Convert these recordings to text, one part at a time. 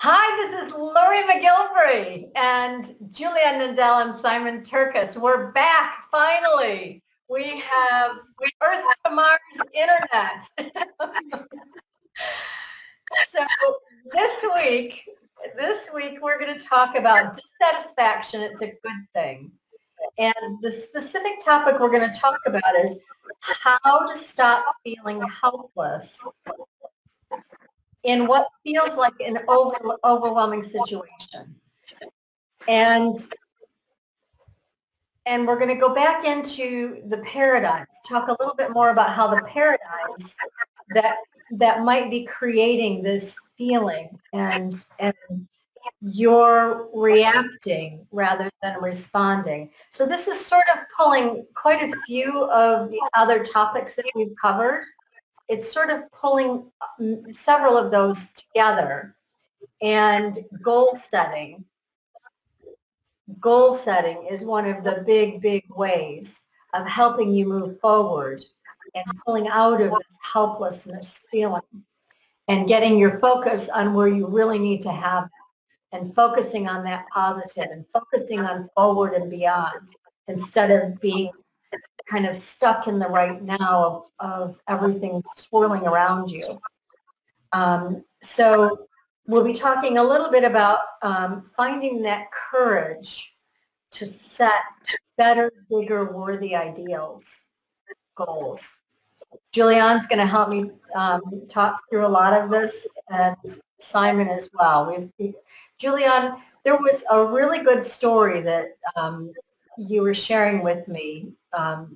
Hi, this is Lori McGilvery and Julianne Nindell and Simon Turkis. We're back finally. We have Earth to Mars internet. So this week we're going to talk about dissatisfaction. It's a good thing. And the specific topic we're going to talk about is how to stop feeling helpless in what feels like an overwhelming situation. And we're going to go back into the paradigms, talk a little bit more about how the paradigms that might be creating this feeling and you're reacting rather than responding. So this is sort of pulling quite a few of the other topics that we've covered. It's sort of pulling several of those together. And goal setting is one of the big ways of helping you move forward and pulling out of this helplessness feeling and getting your focus on where you really need to have it and focusing on that positive and focusing on forward and beyond instead of being kind of stuck in the right now of everything swirling around you. So we'll be talking a little bit about finding that courage to set better, bigger, worthy ideals, goals. Julianne's going to help me talk through a lot of this, and Simon as well. Julianne, there was a really good story that you were sharing with me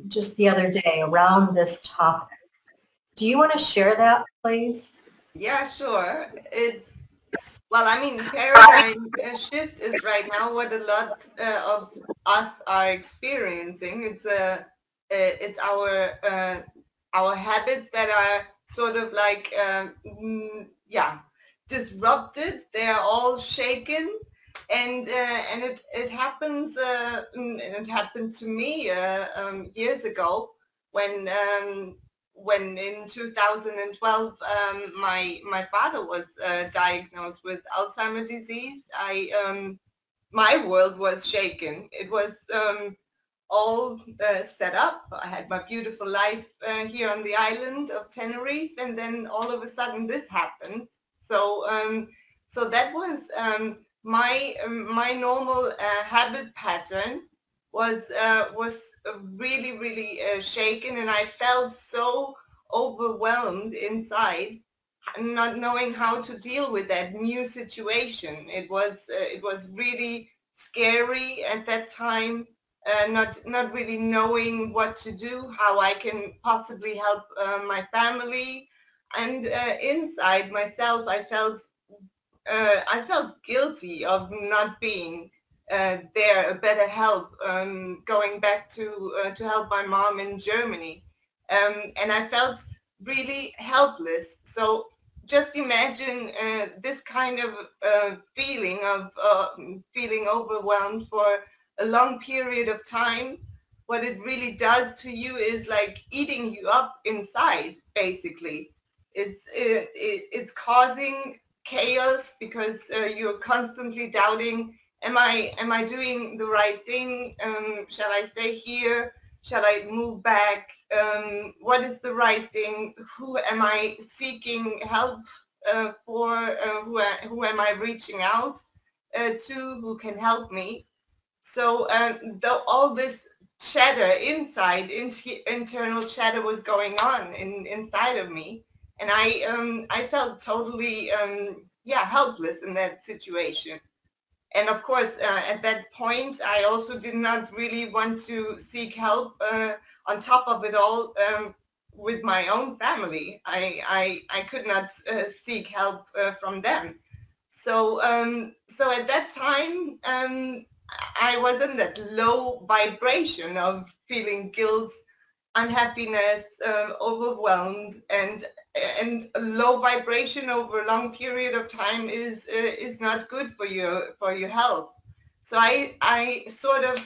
just the other day around this topic. Do you want to share that, please? Yeah, sure. Paradigm shift is right now what a lot of us are experiencing. It's our habits that are sort of like, disrupted. They are all shaken. And it happens, and it happened to me years ago when in 2012 my father was diagnosed with Alzheimer's disease. My world was shaken. It was all set up. I had my beautiful life here on the island of Tenerife, and then all of a sudden this happened. So that was my normal habit pattern was really shaken, and I felt so overwhelmed inside, not knowing how to deal with that new situation. It was really scary at that time, not really knowing what to do, how I can possibly help my family, and inside myself I felt guilty of not being there, a better help, going back to help my mom in Germany, and I felt really helpless. So just imagine this kind of feeling of feeling overwhelmed for a long period of time. What it really does to you is like eating you up inside, basically. It's causing chaos because you're constantly doubting, am I doing the right thing? Shall I stay here? Shall I move back? What is the right thing? Who am I seeking help for? Who am I reaching out to? Who can help me? So all this chatter inside, internal chatter was going on inside of me, and I felt totally helpless in that situation. And of course, at that point, I also did not really want to seek help on top of it all with my own family. I could not seek help from them. So at that time, I was in that low vibration of feeling guilt, unhappiness, overwhelmed, and low vibration over a long period of time is not good for your health. So I sort of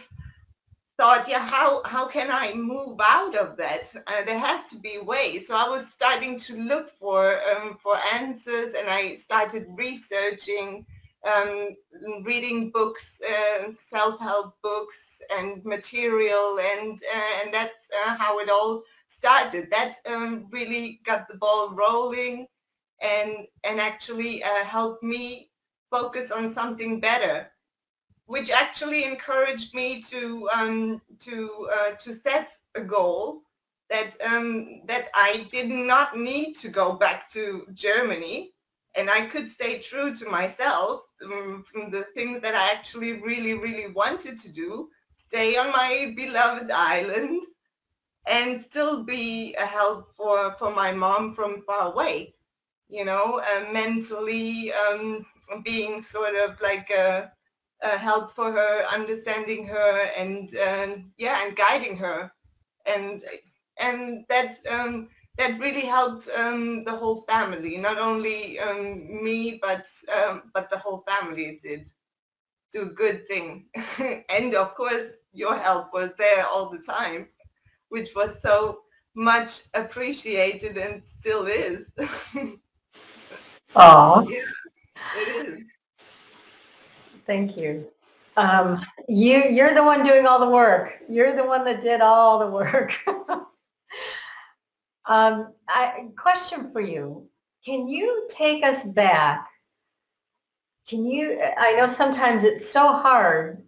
thought, yeah, how can I move out of that? There has to be a way. So I was starting to look for answers, and I started researching, um, reading books, self-help books and material, and that's how it all started. That really got the ball rolling, and actually helped me focus on something better, which actually encouraged me to set a goal that I did not need to go back to Germany, and I could stay true to myself, from the things that I actually really wanted to do, stay on my beloved island, and still be a help for my mom from far away. Mentally, being sort of like a help for her, understanding her, and guiding her, and that really helped the whole family, not only me, but the whole family. It did do a good thing. And of course your help was there all the time, which was so much appreciated and still is. Oh, Yeah, it is. thank you. You're the one doing all the work. You're the one that did all the work. Question for you. Can you take us back? I know sometimes it's so hard.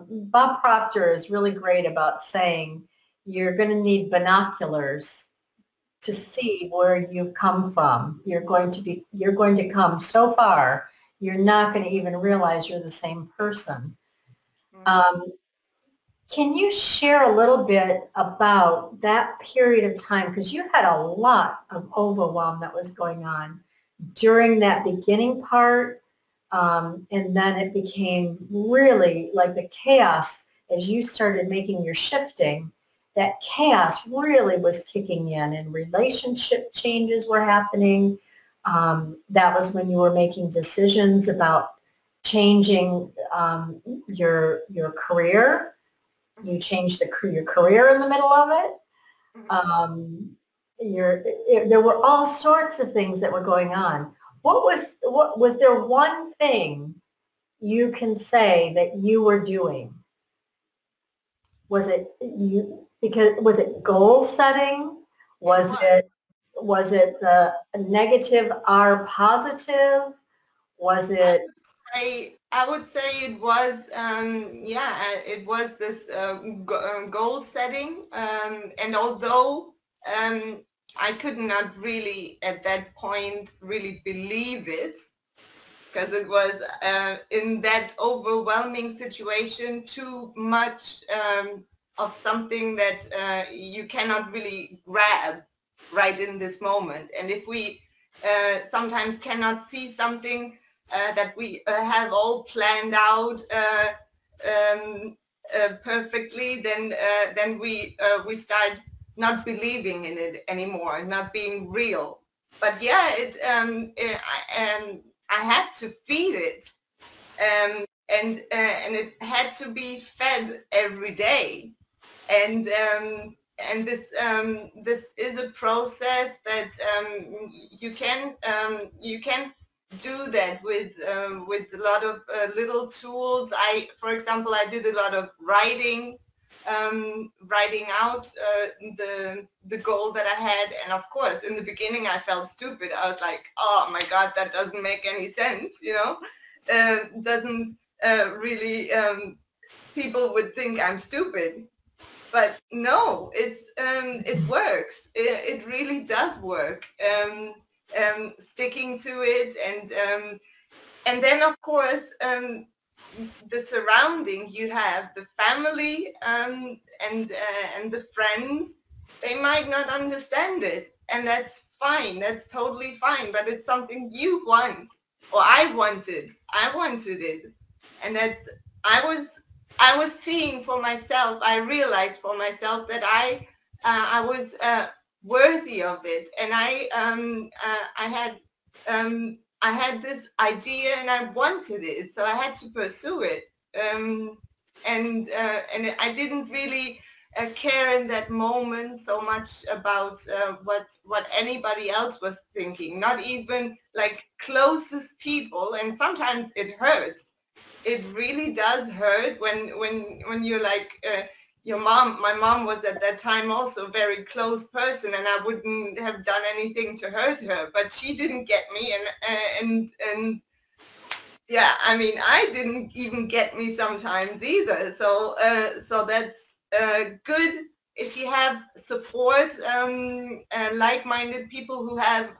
Bob Proctor is really great about saying you're going to need binoculars to see where you've come from. You're going to come so far, you're not going to even realize you're the same person. Um, can you share a little bit about that period of time? Because you had a lot of overwhelm that was going on during that beginning part, and then it became really like the chaos as you started making your shifting. That chaos really was kicking in, and relationship changes were happening. That was when you were making decisions about changing your career. You changed your career in the middle of it. There were all sorts of things that were going on. What was there one thing you can say that you were doing? Was it goal setting? Was it the negative are positive? Was it? I would say it was, it was this goal setting, and although I could not really at that point really believe it, because it was in that overwhelming situation too much of something that you cannot really grab right in this moment. And if we sometimes cannot see something that we have all planned out perfectly, then we start not believing in it anymore, not being real. But yeah, I had to feed it, and it had to be fed every day, and this is a process that you can do that with a lot of little tools. For example, I did a lot of writing, writing out the goal that I had, and of course, in the beginning, I felt stupid. I was like, "Oh my God, that doesn't make any sense," doesn't really. People would think I'm stupid. But no, it works. It really does work. Sticking to it, and then of course the surrounding you have, the family, and the friends, they might not understand it, and that's fine. That's totally fine. But it's something you want, or I wanted. I wanted it, and I was seeing for myself. I realized for myself that I was worthy of it, and I had this idea and I wanted it, so I had to pursue it. and I didn't really care in that moment so much about what anybody else was thinking, not even like closest people. And sometimes it hurts. It really does hurt when you're like your mom. My mom was at that time also a very close person, and I wouldn't have done anything to hurt her, but she didn't get me, and yeah, I mean, I didn't even get me sometimes either. So that's good if you have support, like-minded people who have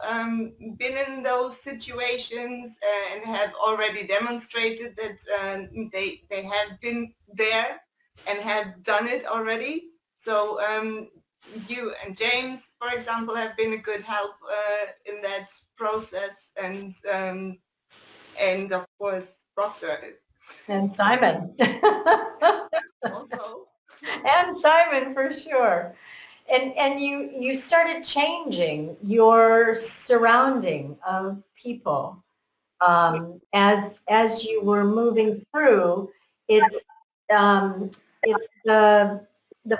been in those situations and have already demonstrated that they have been there and have done it already. So you and James, for example, have been a good help in that process, and of course Proctor And Simon. also. And Simon, for sure. And you started changing your surrounding of people as you were moving through. It's it's the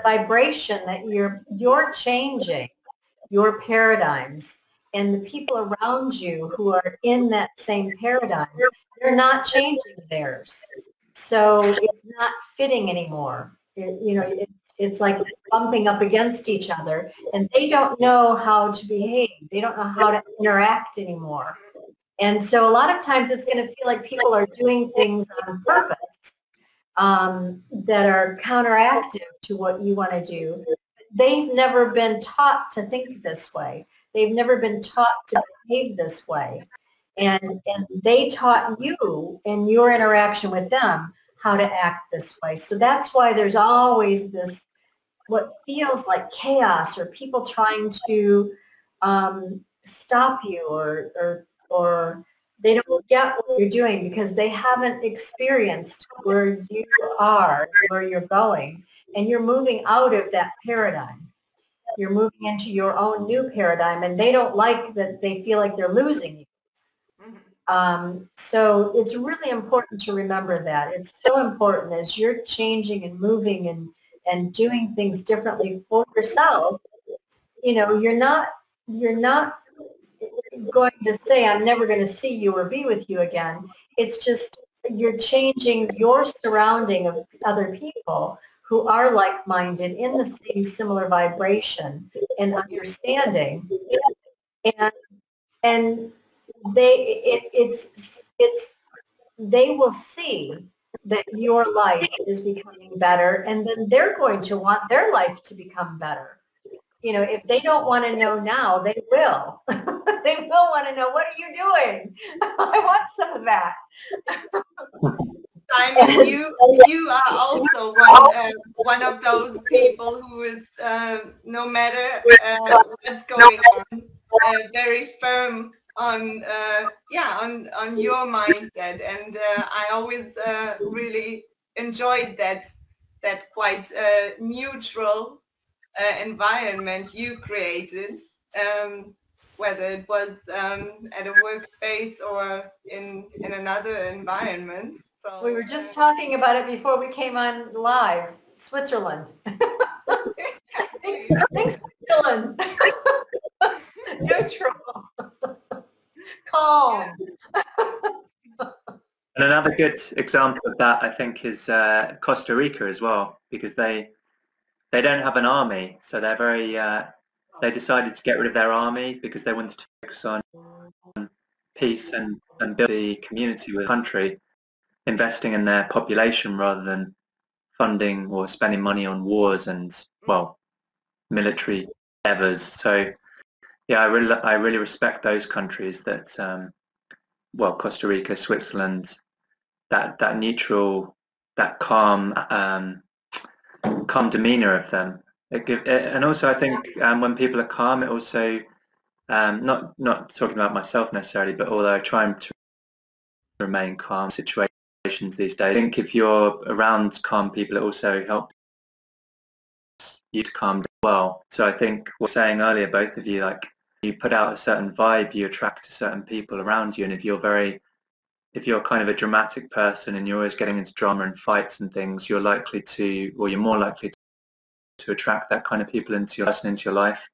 vibration that you're changing your paradigms, and the people around you who are in that same paradigm, they're not changing theirs. So it's not fitting anymore. It's like bumping up against each other, and they don't know how to behave. They don't know how to interact anymore. And so a lot of times it's going to feel like people are doing things on purpose that are counteractive to what you want to do. They've never been taught to think this way. They've never been taught to behave this way. And they taught you in your interaction with them how to act this way. So that's why there's always this, what feels like chaos, or people trying to stop you, or they don't get what you're doing because they haven't experienced where you are, where you're going, and you're moving out of that paradigm. You're moving into your own new paradigm, and they don't like that. They feel like they're losing you. So it's really important to remember that. It's so important as you're changing and moving and doing things differently for yourself. You're not going to say, I'm never going to see you or be with you again. It's just you're changing your surrounding of other people who are like-minded in the same similar vibration and understanding, and they will see that your life is becoming better, and then they're going to want their life to become better. If they don't want to know now, they will. They will want to know, what are you doing? I want some of that. Simon, you are also one of those people who is no matter what's going on, very firm on on your mindset, and I always really enjoyed that quite neutral environment you created, whether it was at a workspace or in another environment. So We were just talking about it before we came on live. Switzerland. Thanks, Switzerland. Neutral. Calm. And another good example of that, I think, is Costa Rica as well, because they don't have an army, so they're very. They decided to get rid of their army because they wanted to focus on peace and build the community with the country, investing in their population rather than funding or spending money on wars and, well, military endeavors. So yeah, I really respect those countries that, well, Costa Rica, Switzerland, that neutral, that calm demeanor of them. And also I think when people are calm, it also, not talking about myself necessarily, but although I try to remain calm in situations these days, I think if you're around calm people, it also helps you to calm down well. So I think what I was saying earlier, both of you, like, you put out a certain vibe, you attract certain people around you, and if if you're kind of a dramatic person and you're always getting into drama and fights and things, you're likely to, or you're more likely to attract that kind of people into your life.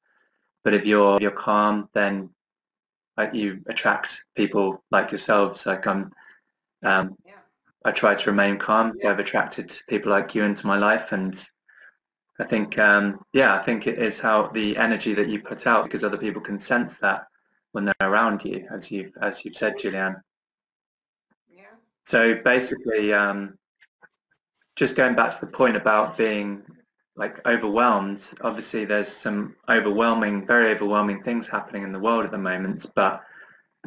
But if you're calm, then you attract people like yourselves. Like I try to remain calm. So I've attracted people like you into my life, and I think I think it is how the energy that you put out, because other people can sense that when they're around you, as you've said, Julianne. Yeah. So basically, just going back to the point about being like overwhelmed, obviously there's some very overwhelming things happening in the world at the moment, but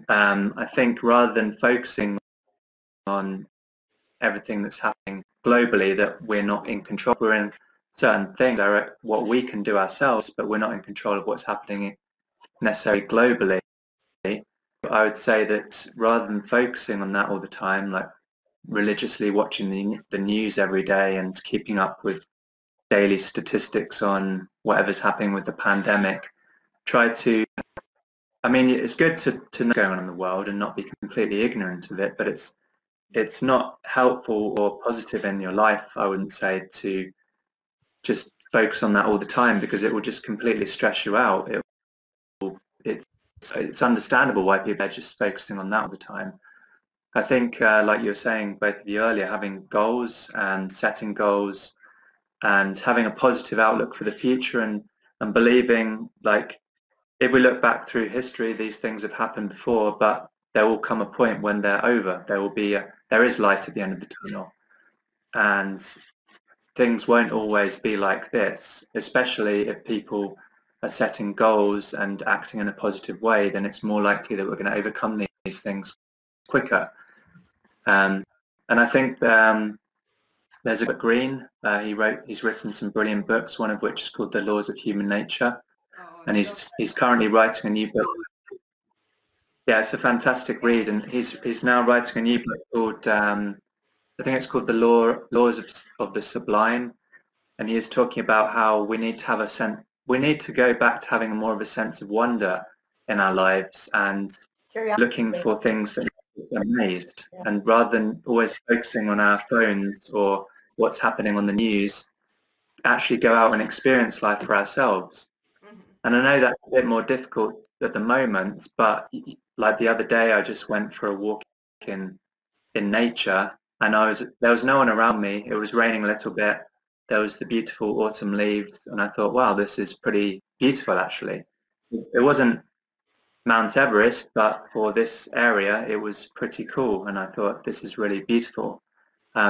I think rather than focusing on everything that's happening globally, that we're not in control. We're in certain things, what we can do ourselves, but we're not in control of what's happening necessarily globally. I would say that rather than focusing on that all the time, like religiously watching the news every day and keeping up with daily statistics on whatever's happening with the pandemic, try to, I mean, it's good to know what's going on in the world and not be completely ignorant of it, but it's not helpful or positive in your life, I wouldn't say, to just focus on that all the time, because it will just completely stress you out. It's understandable why people are just focusing on that all the time. I think, like you were saying, both of you earlier, having goals and setting goals and having a positive outlook for the future, and believing, like, if we look back through history, these things have happened before, but there will come a point when they're over. There is light at the end of the tunnel, and things won't always be like this, especially if people are setting goals and acting in a positive way. Then it's more likely that we're going to overcome these things quicker. And I think there's a Green. He's written some brilliant books, one of which is called The Laws of Human Nature, and he's currently writing a new book. Yeah, it's a fantastic read, and he's now writing a new book called I think it's called The Laws of the Sublime, and he is talking about how we need to go back to having more of a sense of wonder in our lives and looking for things that make us amazed, and rather than always focusing on our phones or what's happening on the news, actually go out and experience life for ourselves. And I know that's a bit more difficult at the moment, but like the other day, I just went for a walk in nature, and there was no one around me. It was raining a little bit. There was the beautiful autumn leaves, and I thought, wow, this is pretty beautiful, actually. It wasn't Mount Everest, but for this area, it was pretty cool, and I thought, this is really beautiful.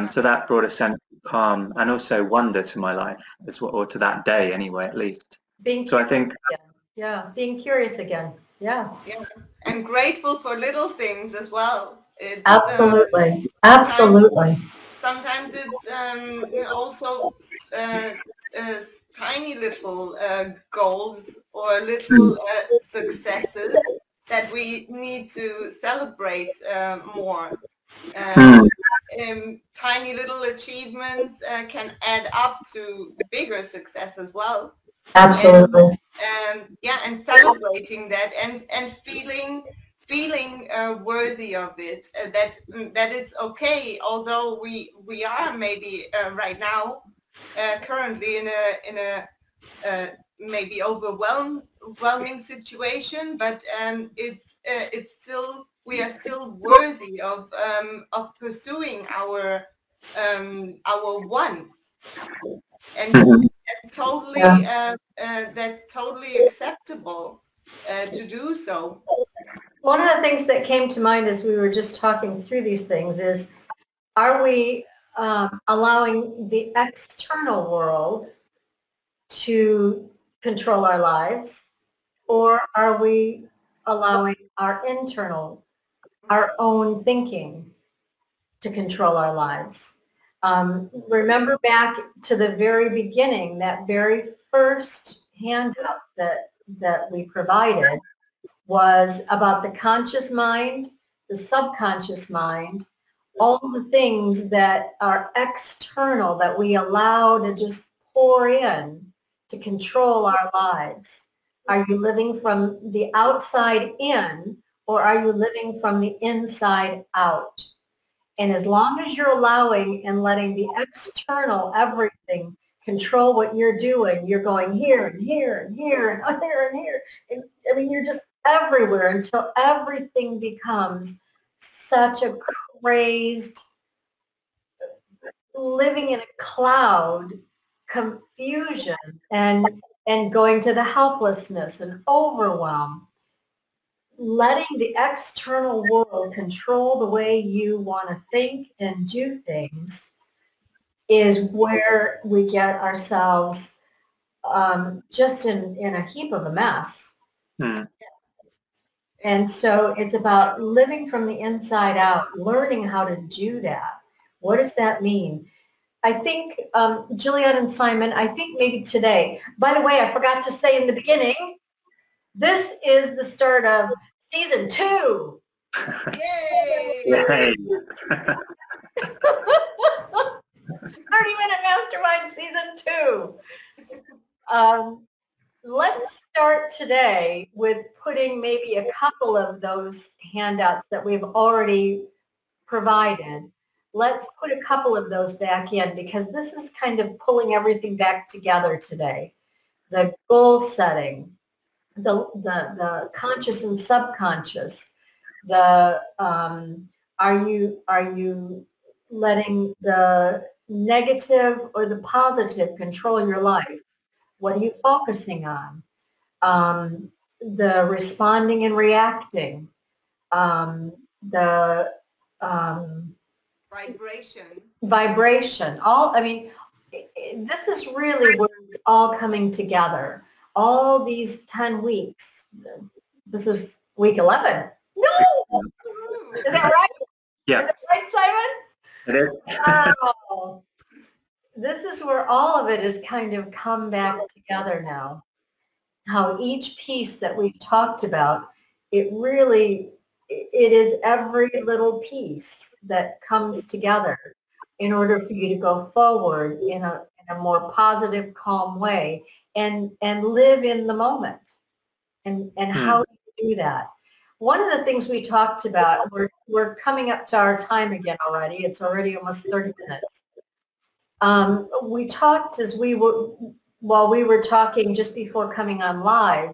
So that brought a sense of calm and also wonder to my life, or to that day anyway, at least. So I think, being curious again. Yeah, and grateful for little things as well. Absolutely. Sometimes it's also tiny little goals or little successes that we need to celebrate more. Tiny little achievements can add up to bigger success as well. Absolutely. And celebrating that and feeling worthy of it, that it's okay, although we are maybe right now currently in a maybe overwhelming situation, but it's still, we are still worthy of pursuing our wants, and that's totally acceptable to do so. One of the things that came to mind as we were just talking through these things is, are we allowing the external world to control our lives, or are we allowing our own thinking to control our lives? Remember back to the very beginning, that very first handout that we provided was about the conscious mind, the subconscious mind, all the things that are external that we allow to just pour in to control our lives. Are you living from the outside in, or are you living from the inside out? And as long as you're allowing and letting the external everything control what you're doing, you're going here and here and here and here and here. And I mean, you're just everywhere until everything becomes such a crazed, living in a cloud, confusion, and going to the helplessness and overwhelm. Letting the external world control the way you want to think and do things is where we get ourselves just in a heap of a mess. And so it's about living from the inside out, learning how to do that. What does that mean? I think, Juliet and Simon, I think maybe today, by the way, I forgot to say in the beginning, this is the start of season 2. Yay! Yay. 30-minute Mastermind season 2. Let's start today with putting maybe a couple of those handouts that we've already provided. Let's put a couple of those back in, because this is kind of pulling everything back together today. The goal setting, the conscious and subconscious, the are you letting the negative or the positive control your life? What are you focusing on? The responding and reacting, the vibration. All, I mean, this is really where it's all coming together. All these 10 weeks. This is week 11. No! Is that right? Yeah. Is that right, Simon? It is. Oh, this is where all of it has kind of come back together now. How each piece that we've talked about, it is every little piece that comes together in order for you to go forward in a more positive, calm way and live in the moment. And how do you do that? One of the things we talked about, we're coming up to our time again already. It's already almost 30 minutes. We talked while we were talking just before coming on live,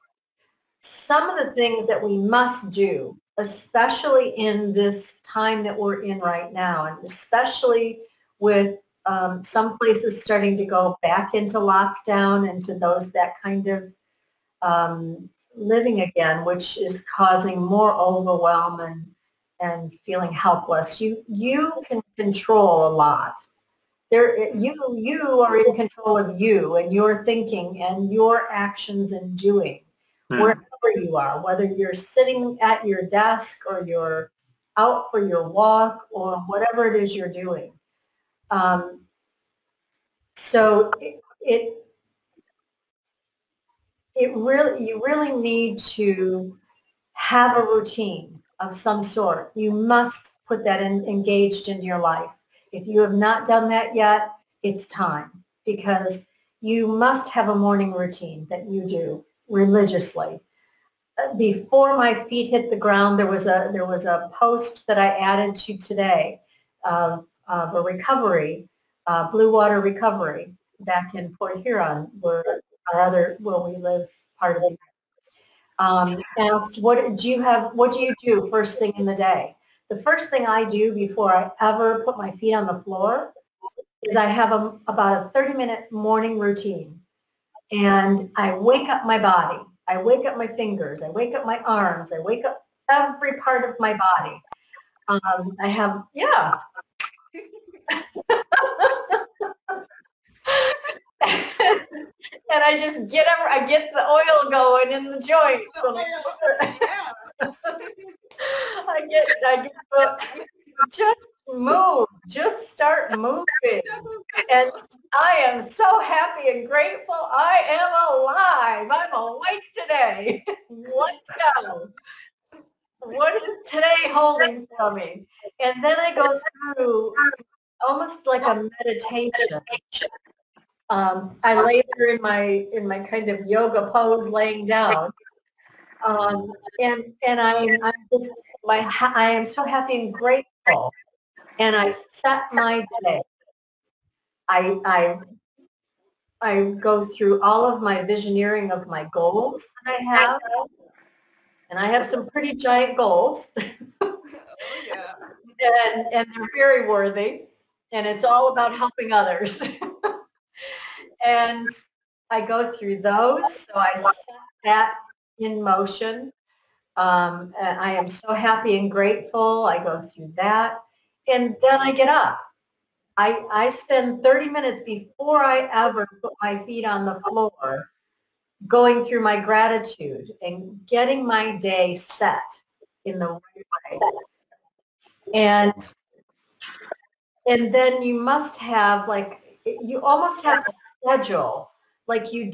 some of the things that we must do, especially in this time that we're in right now, and especially with some places starting to go back into lockdown, into that kind of living again, which is causing more overwhelm and feeling helpless. You can control a lot. You are in control of you and your thinking and your actions and doing, wherever you are, whether you're sitting at your desk or you're out for your walk or whatever it is you're doing. So you really need to have a routine of some sort. You must put that engaged into your life. If you have not done that yet, it's time, because you must have a morning routine that you do religiously. Before my feet hit the ground, there was a post that I added to today of a recovery, blue water recovery back in Port Huron, where we live, part of the asked, what do you do first thing in the day? The first thing I do before I ever put my feet on the floor is I have about a 30-minute morning routine. And I wake up my body. I wake up my fingers. I wake up my arms. I wake up every part of my body. I have, yeah. And I just get the oil going in the joint. Just move, just start moving. And I am so happy and grateful. I am alive. I'm awake today. Let's go. What is today holding for me? And then I go through almost like a meditation. I lay there in my kind of yoga pose, laying down, and I am so happy and grateful and I set my day. I go through all of my visioneering of my goals that I have, and I have some pretty giant goals. Oh yeah. And they're very worthy, and it's all about helping others. And I go through those, so I set that in motion. And I am so happy and grateful. I go through that, and then I get up. I spend 30 minutes before I ever put my feet on the floor going through my gratitude and getting my day set in the right way. And then you must have, like, you almost have to schedule like you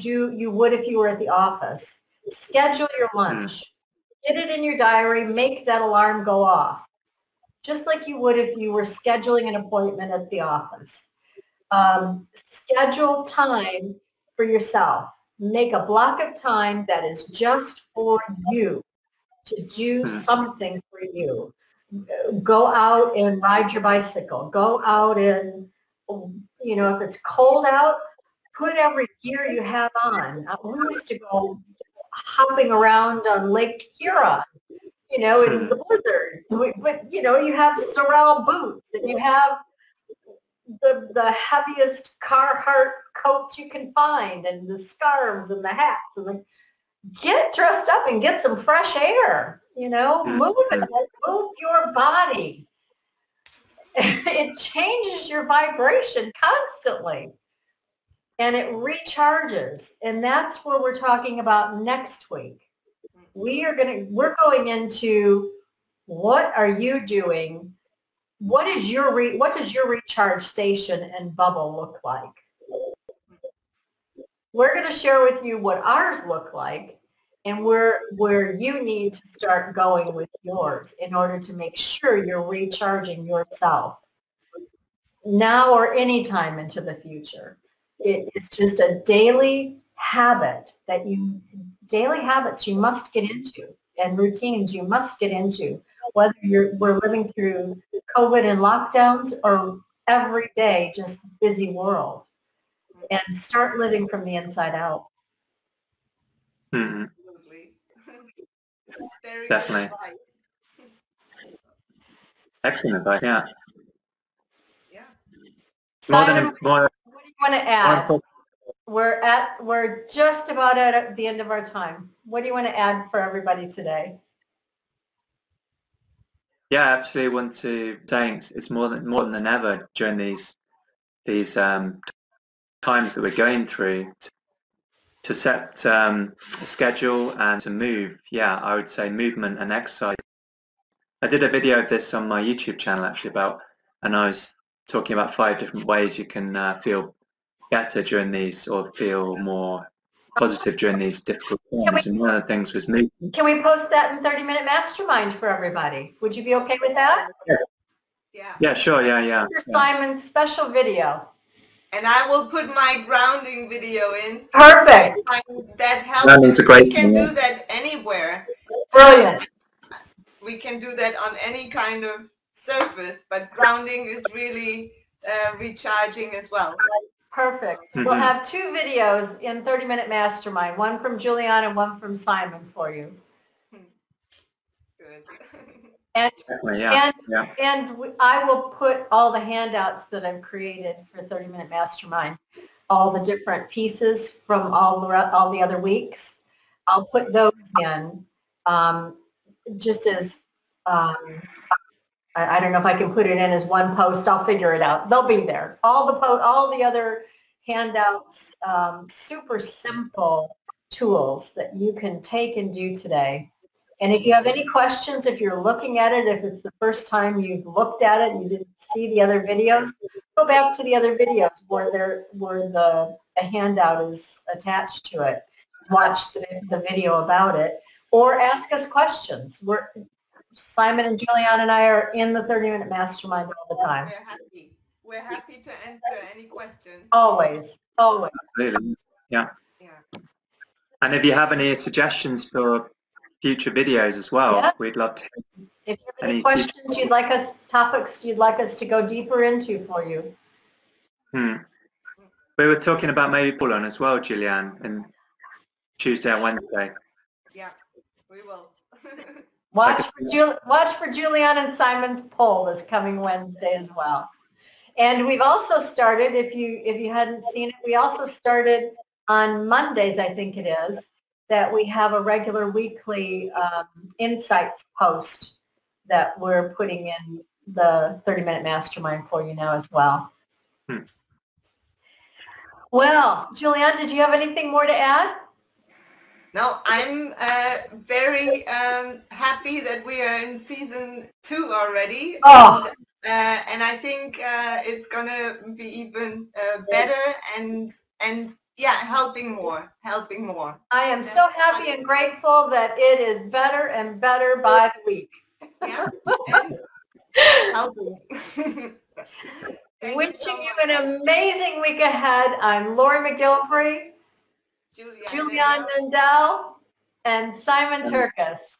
would if you were at the office. Schedule your lunch. Get it in your diary. Make that alarm go off. Just like you would if you were scheduling an appointment at the office. Schedule time for yourself. Make a block of time that is just for you, to do something for you. Go out and ride your bicycle. Go out and, if it's cold out, put every gear you have on. We used to go hopping around on Lake Huron, in the blizzard. But, you have Sorel boots, and you have the heaviest Carhartt coats you can find, and the scarves and the hats, and get dressed up and get some fresh air. Move it, move your body. It changes your vibration constantly, and it recharges. And that's where we're talking about next week. We're going into, what are you doing? What does your recharge station and bubble look like? We're going to share with you what ours look like, and where you need to start going with yours in order to make sure you're recharging yourself now or any time into the future. It's just a daily habits you must get into, and routines you must get into, whether we're living through COVID and lockdowns or every day just busy world, and start living from the inside out. Absolutely. Very Definitely. good advice. Excellent advice. Yeah. Yeah. Simon, what do you want to add? We're just about at the end of our time. What do you want to add for everybody today? Yeah, I actually want to say it's more than ever during these times that we're going through, to set a schedule and to move. Yeah, I would say movement and exercise. I did a video of this on my YouTube channel actually and I was talking about 5 different ways you can feel better during these, or feel more positive during these difficult times. And one of the things was movement. Can we post that in 30-minute mastermind for everybody? Would you be okay with that? Yeah. Yeah, sure. Yeah. Simon's special video. And I will put my grounding video in. Perfect. That helps. Grounding's a great We can thing, do that anywhere. Brilliant. We can do that on any kind of surface, but grounding is really recharging as well. Perfect. We'll have 2 videos in 30-minute mastermind, one from Julianne and one from Simon for you. Good. And yeah. I will put all the handouts that I've created for 30-minute mastermind, all the different pieces from all the other weeks. I'll put those in, just as I don't know if I can put it in as one post. I'll figure it out. They'll be there. All the other handouts, super simple tools that you can take and do today. And if you have any questions, if you're looking at it, if it's the first time you've looked at it and you didn't see the other videos, go back to the other videos where the handout is attached to it. Watch the video about it, or ask us questions. Simon and Julianne and I are in the 30-minute mastermind all the time. We're happy to answer any questions. Always. Absolutely. Yeah. And if you have any suggestions for future videos as well, we'd love to If you have any questions you'd like us, topics you'd like us to go deeper into for you. We were talking about maybe pull on as well, Julianne, and Tuesday and Wednesday. Yeah, we will. Watch for Julianne and Simon's poll this coming Wednesday as well. And we've also started, if you hadn't seen it, we also started on Mondays, I think it is, that we have a regular weekly insights post that we're putting in the 30-minute mastermind for you now as well. Well, Julianne, did you have anything more to add? No, I'm very happy that we are in season 2 already. Oh. And I think it's gonna be even better and yeah, helping more. I am so happy and grateful that it is better and better by the week. Yeah, and helping. Wishing you an amazing week ahead. I'm Lori McGilvery, Julianne Nundell, and Simon Turkus.